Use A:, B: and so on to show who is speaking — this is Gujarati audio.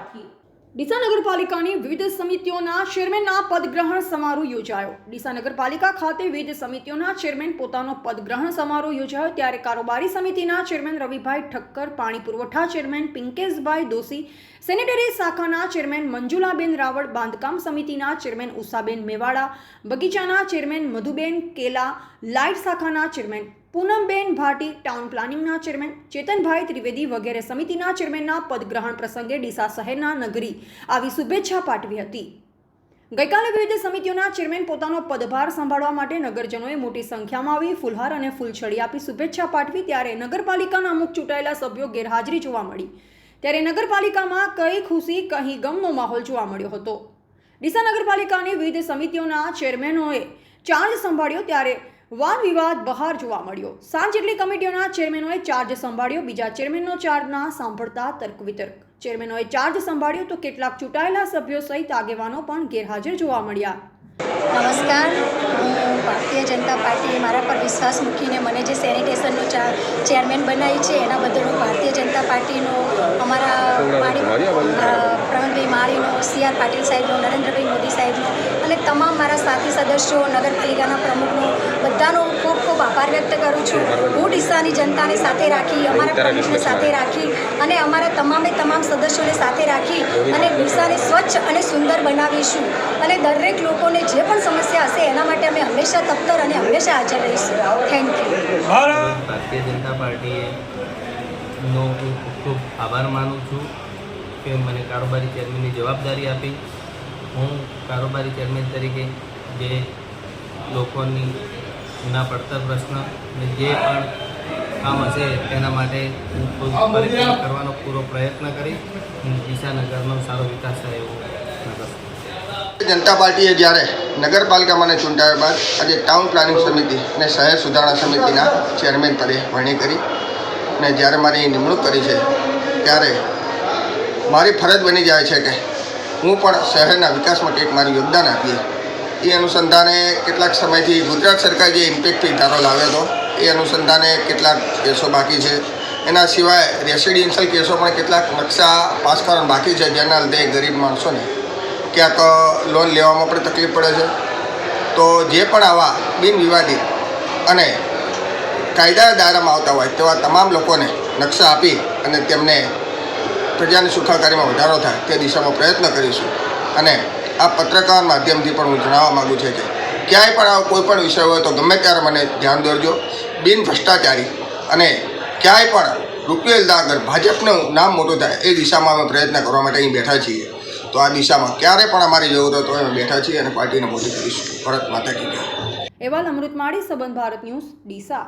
A: રાખી। ડીસા નગરપાલિકાની વિવિધ સમિતિઓના ચેરમેનના પદગ્રહણ સમારોહ યોજાયો। ડીસા નગરપાલિકા ખાતે વિવિધ સમિતિઓના ચેરમેન પોતાનો પદગ્રહણ સમારોહ યોજાયો ત્યારે કારોબારી સમિતિના ચેરમેન રવિભાઈ ઠક્કર, પાણી પુરવઠા ચેરમેન પિંકેશભાઈ દોશી, સેનેટરી શાખાના ચેરમેન મંજુલાબેન રાવળ, બાંધકામ સમિતિના ચેરમેન ઉષાબેન મેવાડા, બગીચાના ચેરમેન મધુબેન કેલા, લાઇટ શાખાના ચેરમેન પૂનમબેન ભાટી, ટાઉન પ્લાનિંગના ચેરમેન ચેતનભાઈ ત્રિવેદી વગેરે સમિતિના ચેરમેનના પદગ્રહણ પ્રસંગે ડીસા શહેરના નગરી આવી શુભેચ્છા પાઠવી હતી। ગઈકાલે વિવિધ સમિતિઓના ચેરમેન પોતાનો પદભાર સંભાળવા માટે નગરજનોએ મોટી સંખ્યામાં આવી ફૂલહાર અને ફૂલછડી આપી શુભેચ્છા પાઠવી ત્યારે નગરપાલિકાના અમુક ચૂંટાયેલા સભ્યો ગેરહાજરી જોવા મળી ત્યારે નગરપાલિકામાં કઈ ખુશી કઈ ગમનો માહોલ જોવા મળ્યો હતો। ડીસા નગરપાલિકાની વિવિધ સમિતિઓના ચેરમેનોએ ચાર્જ સંભાળ્યો ત્યારે વાદ વિવાદ બહાર જોવા મળ્યો। સાંજ જેટલી કમિટીઓના ચેરમેનોએ ચાર્જ સંભાળ્યો, બીજા ચેરમેનનો ચાર્જ ના સાંભળતા તર્ક વિતર્ક। ચેરમેનોએ ચાર્જ સંભાળ્યો તો કેટલાક ચૂંટાયેલા સભ્યો સહિત આગેવાનો પણ ગેરહાજર જોવા મળ્યા।
B: નમસ્કાર, હું ભારતીય જનતા પાર્ટીએ મારા પર વિશ્વાસ મૂકીને મને જે સેનિટેશનનો ચેરમેન બનાવી છે એના બદલ હું ભારતીય જનતા પાર્ટીનો અમારા પ્રવીણભાઈ માળીનો, CR પાટીલ સાહેબનો, નરેન્દ્રભાઈ મોદી સાહેબનો અને તમામ મારા સાથી સદસ્યો, નગરપાલિકાના પ્રમુખનો બધાનો ખૂબ ખૂબ આભાર વ્યક્ત કરું છું। હું ડીસાની જનતાને સાથે રાખી, અમારા પ્રમુખને સાથે રાખી અને અમારા તમામ સદસ્યોને સાથે રાખી અને ડીસાને સ્વચ્છ અને સુંદર બનાવીશું અને દરેક લોકોને જે પણ સમસ્યા હશે એના માટે અમે હંમેશા તત્પર અને હંમેશા હાજર રહીશું। Thank you.
C: ભારતીય જનતા પાર્ટીનો હું ખૂબ આભાર માનું છું કે મને કારોબારી ચેરમેનની જવાબદારી આપી। હું કારોબારી ચેરમેન તરીકે જે લોકોની ના પડતર પ્રશ્ન અને જે પણ કામ હશે તેના માટે હું પરિશ્રમ કરવાનો પૂરો પ્રયત્ન કરીશ। ડીસા નગરનો સારો વિકાસ થાય એવું નગર
D: જનતા પાર્ટીએ જ્યારે નગરપાલિકામાં ચૂંટાયા બાદ આજે ટાઉન પ્લાનિંગ સમિતિ અને શહેર સુધારણા સમિતિના ચેરમેન પદે વરણી કરી અને જ્યારે મારી નિમણૂક કરી છે ત્યારે મારી ફરજ બની જાય છે કે હું પણ શહેરના વિકાસમાં કંઈક મારું યોગદાન આપીએ। એ અનુસંધાને કેટલાક સમયથી ગુજરાત સરકાર જે ઇમ્પેક્ટ ફી ધારો લાવ્યો હતો એ અનુસંધાને કેટલાક કેસો બાકી છે। એના સિવાય રેસિડેન્શિયલ કેસો પણ કેટલાક નકશા પાસ કરવાના બાકી છે જેના લીધે ગરીબ માણસોને ક્યાંક લોન લેવામાં પણ તકલીફ પડે છે। તો જે પણ આવા બિનવિવાદિત અને કાયદા દાયરામાં આવતા હોય તેવા તમામ લોકોને નકશા આપી અને તેમને પ્રજાની સુખાકારીમાં વધારો થાય તે દિશામાં પ્રયત્ન કરીશું। અને આ પત્રકાર માધ્યમથી પણ હું જણાવવા માગું છું કે ક્યાંય પણ આવો કોઈ પણ વિષય હોય તો ગમે ત્યારે મને ધ્યાન દોરજો। બિન ભ્રષ્ટાચારી અને ક્યાંય પણ રૂપિયા આગળ ભાજપનું નામ મોટું થાય એ દિશામાં અમે પ્રયત્ન કરવા માટે અહીં બેઠા છીએ। તો આ દિશામાં ક્યારે પણ અમારી જરૂર હોય તો અમે બેઠા છીએ અને પાર્ટીને મોટી કરીશું। ભારત માતા કી જય।
A: અહેવાલ અમૃત માળી, સંબંધ ભારત ન્યૂઝ, ડીસા।